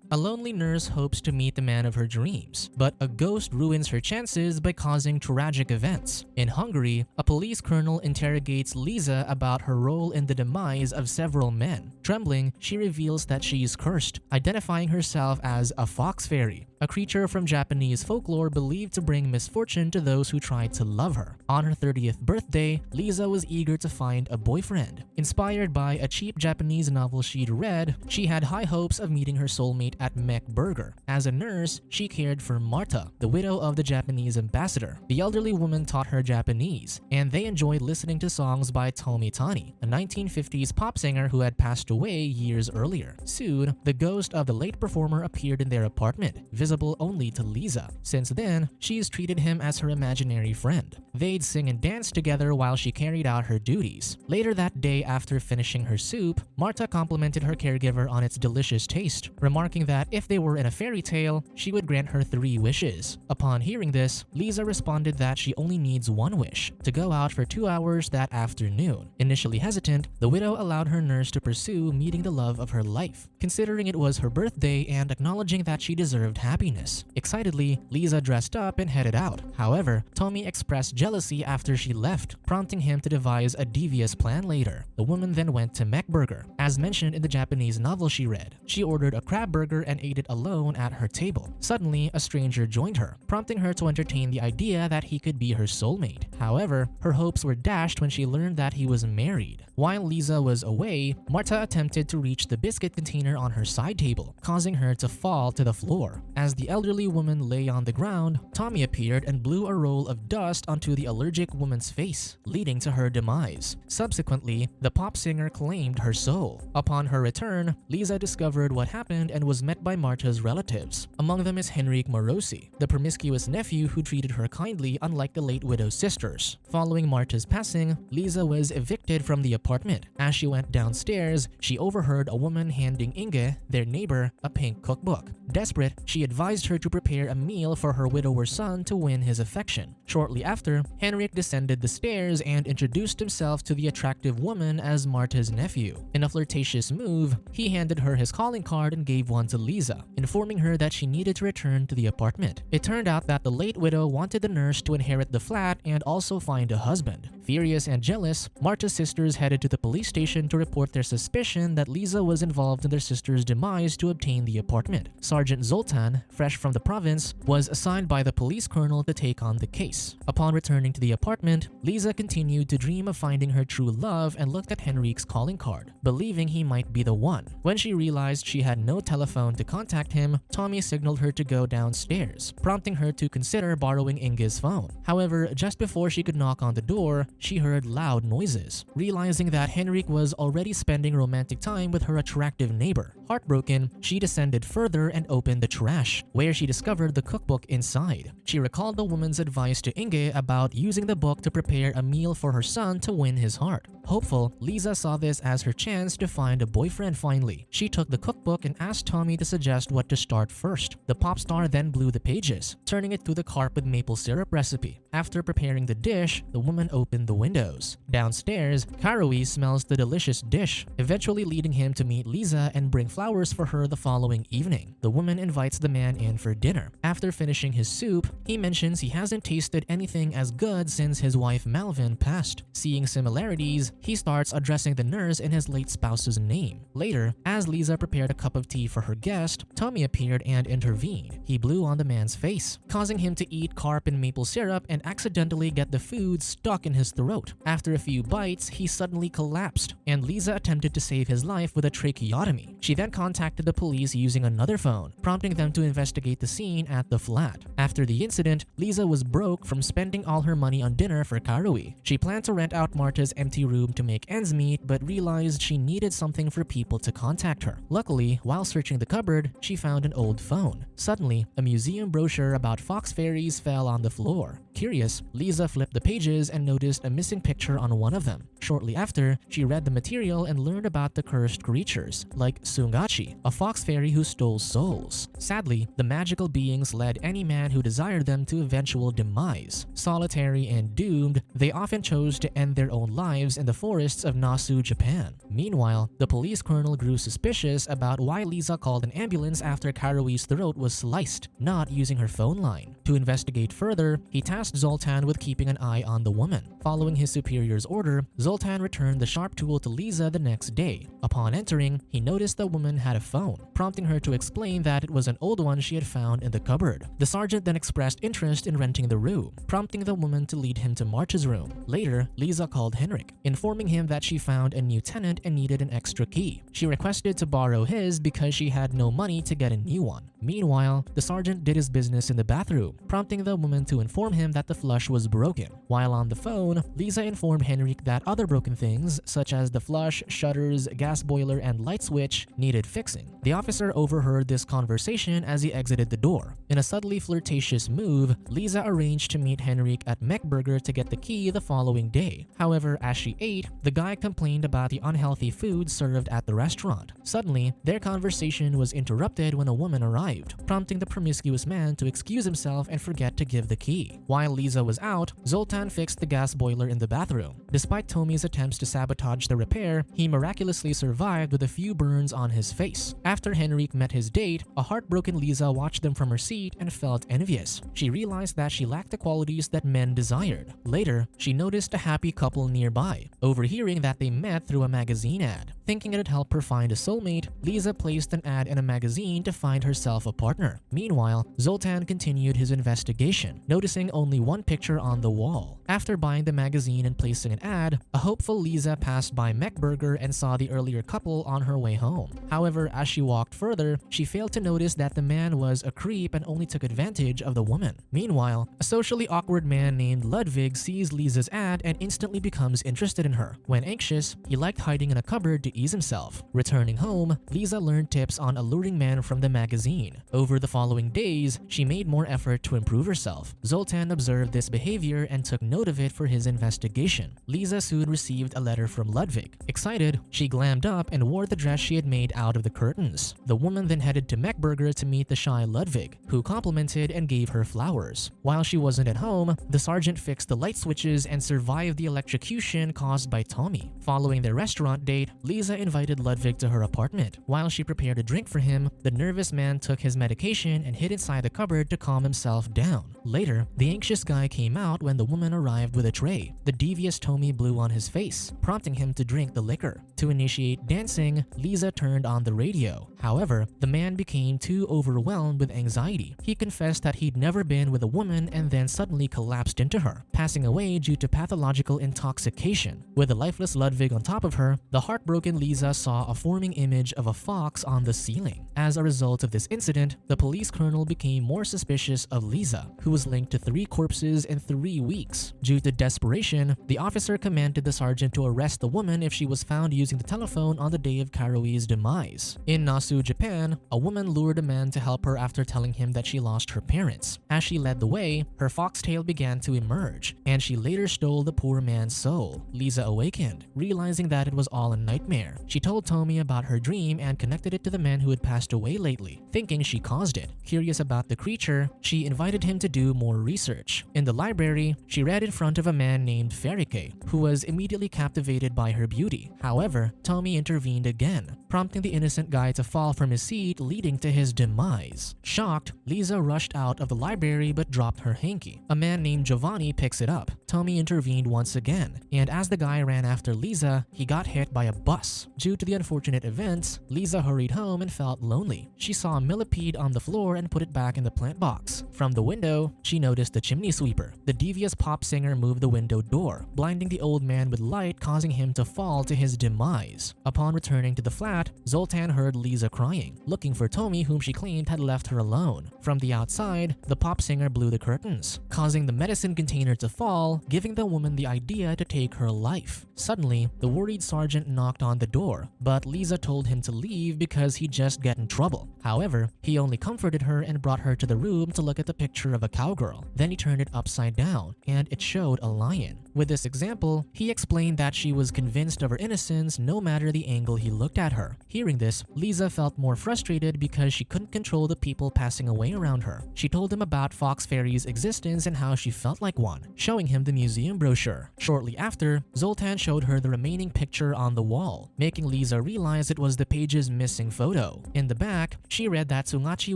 A lonely nurse hopes to meet the man of her dreams, but a ghost ruins her chances by causing tragic events. In Hungary, a police colonel interrogates Lisa about her role in the demise of several men. Trembling, she reveals that she is cursed, identifying herself as a fox fairy, a creature from Japanese folklore believed to bring misfortune to those who tried to love her. On her 30th birthday, Lisa was eager to find a boyfriend. Inspired by a cheap Japanese novel she'd read, she had high hopes of meeting her soulmate at Mech Burger. As a nurse, she cared for Marta, the widow of the Japanese ambassador. The elderly woman taught her Japanese, and they enjoyed listening to songs by Tomi Tani, a 1950s pop singer who had passed away years earlier. Soon, the ghost of the late performer appeared in their apartment, visible only to Lisa. Since then, she's treated him as her imaginary friend. They'd sing and dance together while she carried out her duties. Later that day, after finishing her soup, Marta complimented her caregiver on its delicious taste, remarking that if they were in a fairy tale, she would grant her 3 wishes. Upon hearing this, Lisa responded that she only needs 1 wish, to go out for 2 hours that afternoon. Initially hesitant, the widow allowed her nurse to pursue meeting the love of her life, considering it was her birthday and acknowledging that she deserved happiness. Excitedly, Lisa dressed up and headed out. However, Tomi expressed jealousy after she left, prompting him to devise a devious plan later. The woman then went to Mech Burger. As mentioned in the Japanese novel she read, she ordered a crab burger and ate it alone at her table. Suddenly, a stranger joined her, prompting her to entertain the idea that he could be her soulmate. However, her hopes were dashed when she learned that he was married. While Lisa was away, Marta attempted to reach the biscuit container on her side table, causing her to fall to the floor. As the elderly woman lay on the ground, Tomi appeared and blew a roll of dust onto the allergic woman's face, leading to her demise. Subsequently, the pop singer claimed her soul. Upon her return, Lisa discovered what happened and was met by Marta's relatives. Among them is Henrik Morosi, the promiscuous nephew who treated her kindly unlike the late widow's sisters. Following Marta's passing, Lisa was evicted from the apartment. As she went downstairs, she overheard a woman handing Inge, their neighbor, a pink cookbook. Desperate, she advised her to prepare a meal for her widower son to win his affection. Shortly after, Henrik descended the stairs and introduced himself to the attractive woman as Marta's nephew. In a flirtatious move, he handed her his calling card and gave one to Lisa, informing her that she needed to return to the apartment. It turned out that the late widow wanted the nurse to inherit the flat and also find a husband. Furious and jealous, Marta's sisters headed to the police station to report their suspicion that Lisa was involved in their sister's demise to obtain the apartment. Sergeant Zoltan, fresh from the province, was assigned by the police colonel to take on the case. Upon returning to the apartment, Lisa continued to dream of finding her true love and looked at Henrik's calling card, believing he might be the one. When she realized she had no telephone to contact him, Tomi signaled her to go downstairs, prompting her to consider borrowing Inge's phone. However, just before she could knock on the door, she heard loud noises. Realizing that Henrik was already spending romantic time with her attractive neighbor. Heartbroken, she descended further and opened the trash, where she discovered the cookbook inside. She recalled the woman's advice to Inge about using the book to prepare a meal for her son to win his heart. Hopeful, Lisa saw this as her chance to find a boyfriend finally. She took the cookbook and asked Tomi to suggest what to start first. The pop star then blew the pages, turning it to the carp with maple syrup recipe. After preparing the dish, the woman opened the windows. Downstairs, Karui smells the delicious dish, eventually leading him to meet Lisa and bring flowers for her the following evening. The woman invites the man in for dinner. After finishing his soup, he mentions he hasn't tasted anything as good since his wife Malvin passed. Seeing similarities, he starts addressing the nurse in his late spouse's name. Later, as Lisa prepared a cup of tea for her guest, Tomi appeared and intervened. He blew on the man's face, causing him to eat carp and maple syrup and accidentally get the food stuck in his throat. After a few bites, he suddenly collapsed, and Lisa attempted to save his life with a tracheotomy. She then contacted the police using another phone, prompting them to investigate the scene at the flat. After the incident, Lisa was broke from spending all her money on dinner for Karui. She planned to rent out Marta's empty room to make ends meet, but realized she needed something for people to contact her. Luckily, while searching the cupboard, she found an old phone. Suddenly, a museum brochure about fox fairies fell on the floor. Curious, Lisa flipped the pages and noticed a missing picture on one of them. Shortly after, she read the material and learned about the cursed creatures, like Sunga Tamagotchi, a fox fairy who stole souls. Sadly, the magical beings led any man who desired them to eventual demise. Solitary and doomed, they often chose to end their own lives in the forests of Nasu, Japan. Meanwhile, the police colonel grew suspicious about why Lisa called an ambulance after Karui's throat was sliced, not using her phone line. To investigate further, he tasked Zoltan with keeping an eye on the woman. Following his superior's order, Zoltan returned the sharp tool to Lisa the next day. Upon entering, he noticed the woman had a phone, prompting her to explain that it was an old one she had found in the cupboard. The sergeant then expressed interest in renting the room, prompting the woman to lead him to March's room. Later, Lisa called Henrik, informing him that she found a new tenant and needed an extra key. She requested to borrow his because she had no money to get a new one. Meanwhile, the sergeant did his business in the bathroom, prompting the woman to inform him that the flush was broken. While on the phone, Lisa informed Henrik that other broken things, such as the flush, shutters, gas boiler, and light switch, needed fixing. The officer overheard this conversation as he exited the door. In a subtly flirtatious move, Lisa arranged to meet Henrik at Mechburger to get the key the following day. However, as she ate, the guy complained about the unhealthy food served at the restaurant. Suddenly, their conversation was interrupted when a woman arrived, prompting the promiscuous man to excuse himself and forget to give the key. While Lisa was out, Zoltan fixed the gas boiler in the bathroom. Despite Tomi's attempts to sabotage the repair, he miraculously survived with a few burns on his face. After Henrik met his date, a heartbroken Lisa watched them from her seat and felt envious. She realized that she lacked the qualities that men desired. Later, she noticed a happy couple nearby, overhearing that they met through a magazine ad. Thinking it'd help her find a soulmate, Lisa placed an ad in a magazine to find herself a partner. Meanwhile, Zoltan continued his investigation, noticing only one picture on the wall. After buying the magazine and placing an ad, a hopeful Lisa passed by Mechburger and saw the earlier couple on her way home. However, as she walked further, she failed to notice that the man was a creep and only took advantage of the woman. Meanwhile, a socially awkward man named Ludwig sees Lisa's ad and instantly becomes interested in her. When anxious, he liked hiding in a cupboard to ease himself. Returning home, Lisa learned tips on alluring men from the magazine. Over the following days, she made more effort to improve herself. Zoltan observed this behavior and took note of it for his investigation. Lisa soon received a letter from Ludwig. Excited, she glammed up and wore the dress she had made out of the curtains. The woman then headed to Mechburger to meet the shy Ludwig, who complimented and gave her flowers. While she wasn't at home, the sergeant fixed the light switches and survived the electrocution caused by Tomi. Following their restaurant date, Lisa invited Ludwig to her apartment. While she prepared a drink for him, the nervous man took his medication and hid inside the cupboard to calm himself down. Later, the anxious guy came out when the woman arrived with a tray. The devious Tomi blew on his face, prompting him to drink the liquor. To initiate dancing, Lisa turned on the radio. However, the man became too overwhelmed with anxiety. He confessed that he'd never been with a woman and then suddenly collapsed into her, passing away due to pathological intoxication. With the lifeless Ludwig on top of her, the heartbroken Lisa saw a forming image of a fox on the ceiling. As a result of this incident, the police colonel became more suspicious of Lisa, who was linked to 3 corpses in 3 weeks. Due to desperation, the officer commanded the sergeant to arrest the woman if she was found using the telephone on the day of Karui's demise. In Nasu, Japan, a woman lured a man to help her after telling him that she lost her parents. As she led the way, her foxtail began to emerge, and she later stole the poor man's soul. Lisa awakened, realizing that it was all a nightmare. She told Tomi about her dream and connected it to the man who had passed away lately, thinking she caused it. Curious about the creature, she invited him to do more research. In the library, she read in front of a man named Ferike, who was immediately captivated by her beauty. However, Tomi intervened again, prompting the innocent guy to fall from his seat, leading to his demise. Shocked, Lisa rushed out of the library but dropped her hanky. A man named Giovanni picks it up. Tomi intervened once again, and as the guy ran after Lisa, he got hit by a bus. Due to the unfortunate events, Lisa hurried home and felt lonely. She saw a millipede on the floor and put it back in the plant box. From the window, she noticed the chimney sweeper. The devious pop singer moved the window door, blinding the old man with light, causing him to fall to his demise. Upon returning to the flat, Zoltan heard Lisa crying, looking for Tomi, whom she claimed had left her alone. From the outside, the pop singer blew the curtains, causing the medicine container to fall, giving the woman the idea to take her life. Suddenly, the worried sergeant knocked on the door, but Lisa told him to leave because he'd just get in trouble. However, he only comforted her and brought her to the room to look at with a picture of a cowgirl. Then he turned it upside down, and it showed a lion. With this example, he explained that she was convinced of her innocence no matter the angle he looked at her. Hearing this, Lisa felt more frustrated because she couldn't control the people passing away around her. She told him about Fox Fairy's existence and how she felt like one, showing him the museum brochure. Shortly after, Zoltan showed her the remaining picture on the wall, making Lisa realize it was the page's missing photo. In the back, she read that Tsungachi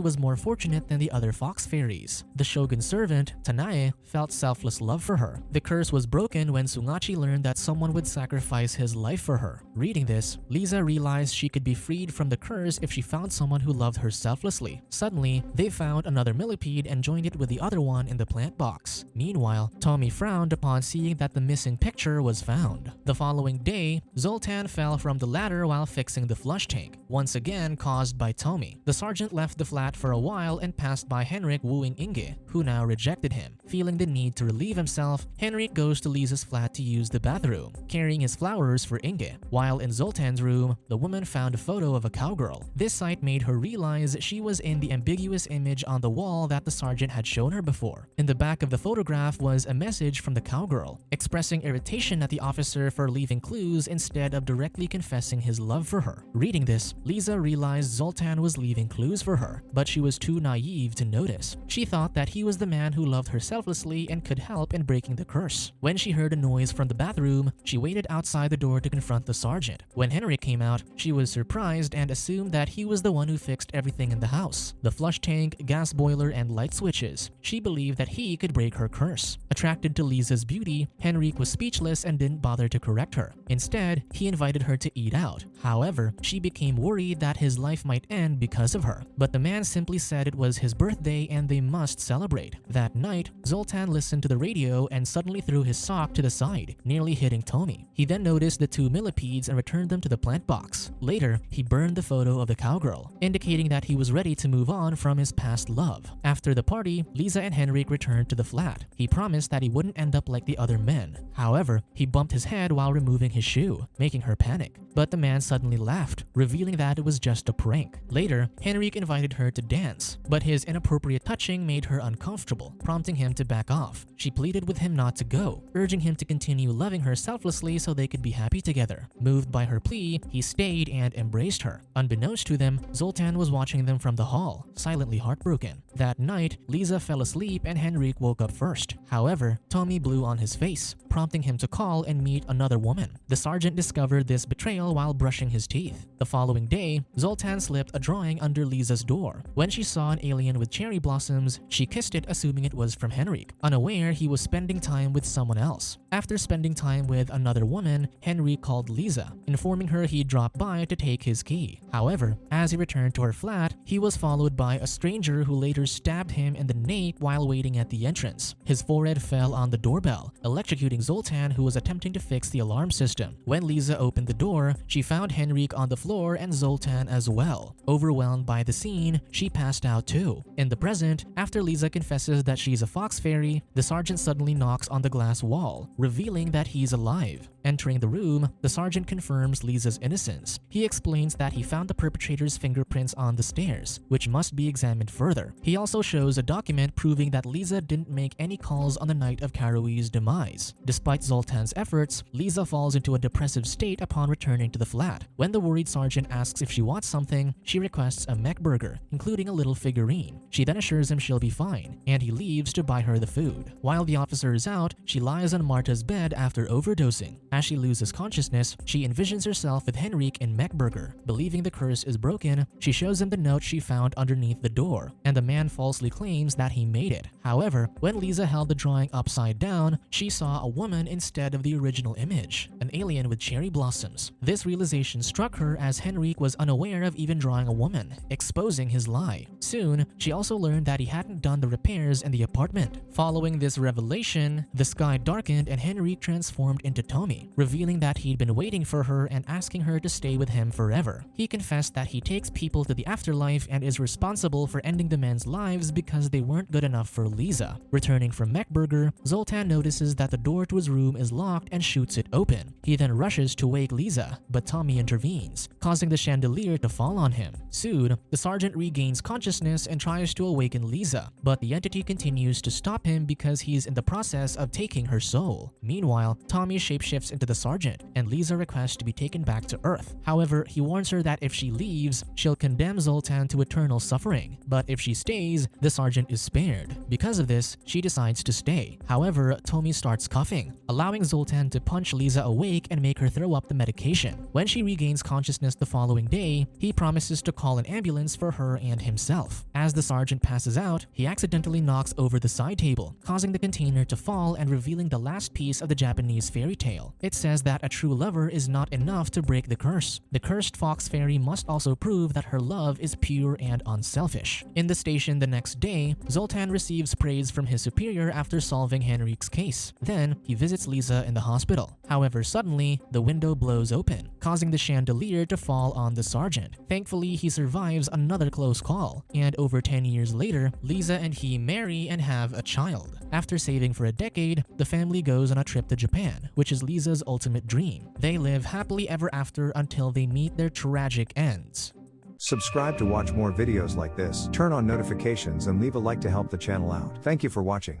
was more fortunate than the other Fox Fairies. The shogun's servant, Tanae, felt selfless love for her. The curse was broken when Tsungachi learned that someone would sacrifice his life for her. Reading this, Lisa realized she could be freed from the curse if she found someone who loved her selflessly. Suddenly, they found another millipede and joined it with the other one in the plant box. Meanwhile, Tommy frowned upon seeing that the missing picture was found. The following day, Zoltan fell from the ladder while fixing the flush tank, once again caused by Tommy. The sergeant left the flat for a while and passed by Henrik wooing Inge, who now rejected him. Feeling the need to relieve himself, Henrik goes to Lisa's flat to use the bathroom, carrying his flowers for Inge. While in Zoltan's room, the woman found a photo of a cowgirl. This sight made her realize she was in the ambiguous image on the wall that the sergeant had shown her before. In the back of the photograph was a message from the cowgirl, expressing irritation at the officer for leaving clues instead of directly confessing his love for her. Reading this, Lisa realized Zoltan was leaving clues for her, but she was too naive to notice. She thought that he was the man who loved her selflessly and could help in breaking the curse. When she heard a noise from the bathroom, she waited outside the door to confront the sergeant. When Henrik came out, she was surprised and assumed that he was the one who fixed everything in the house: the flush tank, gas boiler, and light switches. She believed that he could break her curse. Attracted to Lisa's beauty, Henrik was speechless and didn't bother to correct her. Instead, he invited her to eat out. However, she became worried that his life might end because of her. But the man simply said it was his birthday and they must celebrate. That night, Zoltan listened to the radio and suddenly threw his sock to the side, nearly hitting Tommy. He then noticed the two millipedes and returned them to the plant box. Later, he burned the photo of the cowgirl, indicating that he was ready to move on from his past love. After the party, Lisa and Henrik returned to the flat. He promised that he wouldn't end up like the other men. However, he bumped his head while removing his shoe, making her panic. But the man suddenly laughed, revealing that it was just a prank. Later, Henrik invited her to dance, but his inappropriate touching made her uncomfortable, prompting him to back off. She pleaded with him not to go, urging him to continue loving her selflessly so they could be happy together. Moved by her plea, he stayed and embraced her. Unbeknownst to them, Zoltan was watching them from the hall, silently heartbroken. That night, Lisa fell asleep and Henrik woke up first. However, Tommy blew on his face, prompting him to call and meet another woman. The sergeant discovered this betrayal while brushing his teeth. The following day, Zoltan slipped a drawing under Lisa's door. When she saw an alien with cherry blossoms, she kissed it, assuming it was from Henrik, unaware he was spending time with someone else. After spending time with another woman, Henrik called Lisa, informing her he dropped by to take his key. However, as he returned to her flat, he was followed by a stranger who later stabbed him in the nape while waiting at the entrance. His forehead fell on the doorbell, electrocuting Zoltan, who was attempting to fix the alarm system. When Lisa opened the door, she found Henrik on the floor and Zoltan as well. Overwhelmed by the scene, she passed out too. In the present, after Lisa confesses that she's a fox fairy, the sergeant suddenly knocks on the glass wall, revealing that he's alive. Entering the room, the sergeant confirms Lisa's innocence. He explains that he found the perpetrator's fingerprints on the stairs, which must be examined further. He also shows a document proving that Lisa didn't make any calls on the night of Karui's demise. Despite Zoltan's efforts, Lisa falls into a depressive state upon returning to the flat. When the worried sergeant asks if she wants something, she requests a mech burger, including a little figurine. She then assures him she'll be fine, and he leaves to buy her the food. While the officer is out, she lies on Marta's bed after overdosing. As she loses consciousness, she envisions herself with Henrik in Mechburger. Believing the curse is broken, she shows him the note she found underneath the door, and the man falsely claims that he made it. However, when Lisa held the drawing upside down, she saw a woman instead of the original image, an alien with cherry blossoms. This realization struck her as Henrik was unaware of even drawing a woman, exposing his lie. Soon, she also learned that he hadn't done the repairs in the apartment. Following this revelation, the sky darkened and Henrik transformed into Tommy. Tommy, revealing that he'd been waiting for her and asking her to stay with him forever. He confessed that he takes people to the afterlife and is responsible for ending the men's lives because they weren't good enough for Lisa. Returning from Mechburger, Zoltan notices that the door to his room is locked and shoots it open. He then rushes to wake Lisa, but Tommy intervenes, causing the chandelier to fall on him. Soon, the sergeant regains consciousness and tries to awaken Lisa, but the entity continues to stop him because he's in the process of taking her soul. Meanwhile, Tommy shapeshifts into the sergeant, and Lisa requests to be taken back to Earth. However, he warns her that if she leaves, she'll condemn Zoltan to eternal suffering, but if she stays, the sergeant is spared. Because of this, she decides to stay. However, Tommy starts coughing, allowing Zoltan to punch Lisa awake and make her throw up the medication. When she regains consciousness the following day, he promises to call an ambulance for her and himself. As the sergeant passes out, he accidentally knocks over the side table, causing the container to fall and revealing the last piece of the Japanese fairy tale. It says that a true lover is not enough to break the curse. The cursed fox fairy must also prove that her love is pure and unselfish. In the station the next day, Zoltan receives praise from his superior after solving Henrique's case. Then, he visits Lisa in the hospital. However, suddenly, the window blows open, causing the chandelier to fall on the sergeant. Thankfully, he survives another close call, and over 10 years later, Lisa and he marry and have a child. After saving for a decade, the family goes on a trip to Japan, which is Lisa's ultimate dream. They live happily ever after until they meet their tragic ends. Subscribe to watch more videos like this, turn on notifications and leave a like to help the channel out. Thank you for watching.